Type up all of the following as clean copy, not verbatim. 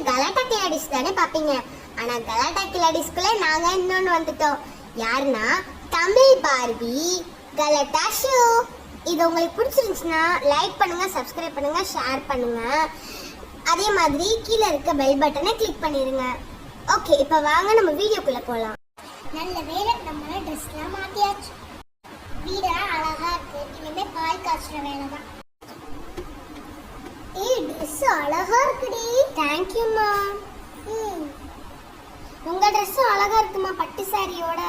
கலாட்டா கில்லாடிஸ் தானே பாப்பீங்க. ஆனா கலாட்டா கில்லாடிஸ்க்குள்ள நாங்க இன்னொன்னு வந்துட்டோம். யாருன்னா தமிழ் பார்வி கலாட்டா ஷோ. இது உங்களுக்கு பிடிச்சிருந்துச்சுன்னா லைக் பண்ணுங்க, சப்ஸ்கிரைப் பண்ணுங்க, ஷேர் பண்ணுங்க. அதே மாதிரி கீழே இருக்க பெல் பட்டனை கிளிக் பண்ணிருங்க. ஓகே, இப்போ வாங்க நம்ம வீடியோக்குள்ள போலாம். நல்ல வேளை நம்ம ட்ரெஸ்லாம் மாத்தியாச்சு. வீடா அழகா இருக்கு. இனிமே பால் காய்ச்சுற வேலை தான். ஏய், ட்ரெஸ் அழகா இருக்குடி. தேங்க் யூ மா. உங்க ட்ரெஸ் அழகா இருக்குமா பட்டு சாரியோட.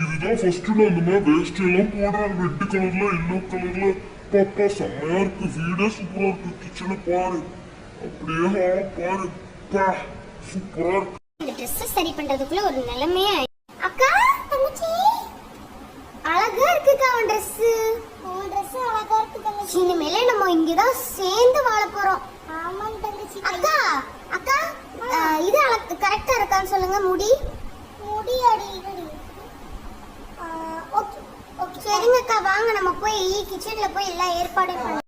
இதுதான் ஃபர்ஸ்ட் நான் இந்த மாதிரி வேஸ்ட் எல்லாம் போடுறேன். ரெட் கலர்ல எல்லோ கலர்ல பாப்பா செம்மையா இருக்கு. வீடே சூப்பரா இருக்கு. கிச்சனை பாரு, அப்படியே ஹால பாரு, பா சூப்பரா இருக்கு. இந்த ட்ரெஸ் சரி பண்றதுக்குள்ள ஒரு நிலைமையே. அக்கா, தங்கச்சி அழகா இருக்குக்கா உன் ட்ரெஸ். உன் ட்ரெஸ் அழகா இருக்கு தங்கச்சி. இனிமேல நம்ம இங்க தான் சேர்ந்து வாழ போறோம். ஆமாம் தங்கச்சி. அக்கா அக்கா, இது கரெக்ட்டா இருக்கான்னு சொல்லுங்க. முடி அடி ஓகே ஓகே சரிங்க அக்கா, வாங்க நம்ம போய் கிச்சன்ல போய் எல்லாம் ஏற்பாடு பண்ணலாம்.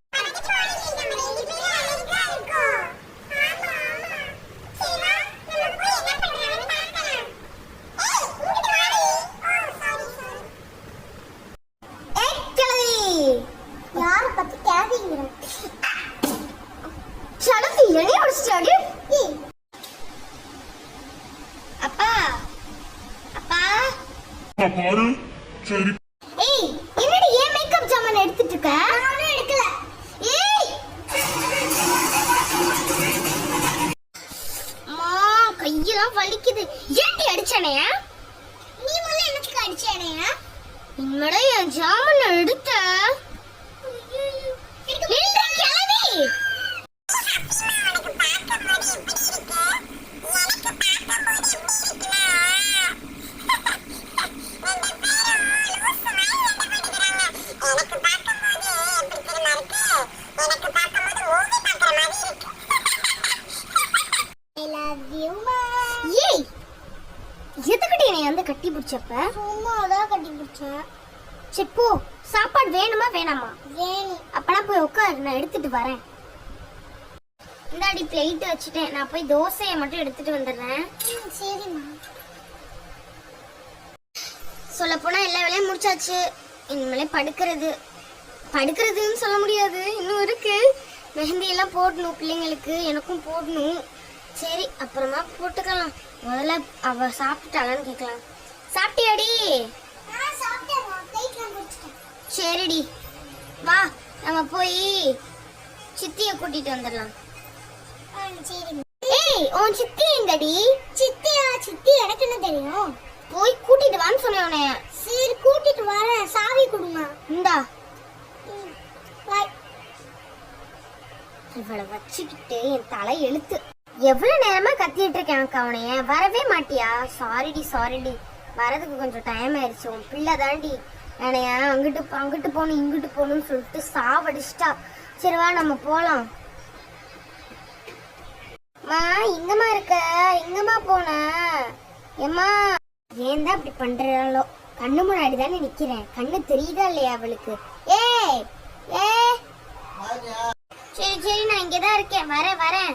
யார பத்தி கேவீங்க? சடதி எனி அடிச்சாடி. அப்பா அப்பா பாரு. சரி. ஏய், என்னடி ஏன் மேக்கப் ஜாமான் எடுத்துட்டு இருக்க? நானும் எடுக்கல. ஏய் அம்மா, கையெல்லாம் வலிக்குது. ஏன்டி அடிச்சனையா? நீ முதல்ல எனக்கு அடிச்சனையா? என்னடா என் ஜாமான் எடுத்த? நில்றா கிளவி. கட்டி பிடிச்சப்ப சும்மா அதான் கட்டி பிடிச்சேன். சரி போ, சாப்பாடு வேணுமா வேணாமா? வேணும். அப்பனா போய் உட்காரு, நான் எடுத்துட்டு வரேன். இந்தாடி பிளேட் வச்சுட்டேன். நான் போய் தோசையை மட்டும் எடுத்துட்டு வந்துடுறேன். சரிம்மா. சொல்ல போனா எல்லா வேலையும் முடிச்சாச்சு. இனிமேலே படுக்கிறதுன்னு சொல்ல முடியாது, இன்னும் இருக்கு. மெஹந்தி எல்லாம் போடணும் பிள்ளைங்களுக்கு, எனக்கும் போடணும். சரி, அப்புறமா போட்டுக்கலாம். முதல்ல அவ சாப்பிட்டாளான்னு கேட்கலாம். சாப்பிட்டியாடி? சரிடி, வா நம்ம போய் சித்திய கூட்டிட்டு வந்துடலாம். ஏய், உன் சித்தி எங்கடி? சித்தி எனக்கு என்ன தெரியும்? போய் கூட்டிட்டு வான்னு சொன்னேனே. சரி, கூட்டிட்டு வரேன். சாவி கொடுங்க. இந்தா. இவளை வச்சுக்கிட்டு என் தலை எழுத்து. எவ்வளவு நேரமா கத்திட்டு இருக்கேன் அக்கா, அவனைய வரவே மாட்டியா? சாரிடி, வரதுக்கு கொஞ்சம் டைம் ஆயிடுச்சு. உன் பிள்ளை தாண்டி என்னைய அங்கிட்டு போகணும் இங்கிட்டு போகணும்னு சொல்லிட்டு சாவடிச்சிட்டா. சரி வா நம்ம போலாம். மா, இங்கம்மா இருக்க, இங்கம்மா போன. ஏம்மா, ஏன் தான் அப்படி பண்றாளோ? கண்ணு முன்னாடி தானே நிக்கிறேன், கண்ணு தெரியுதா இல்லையா அவளுக்கு? ஏ சரி நான் இங்கதான் இருக்கேன், வரேன்.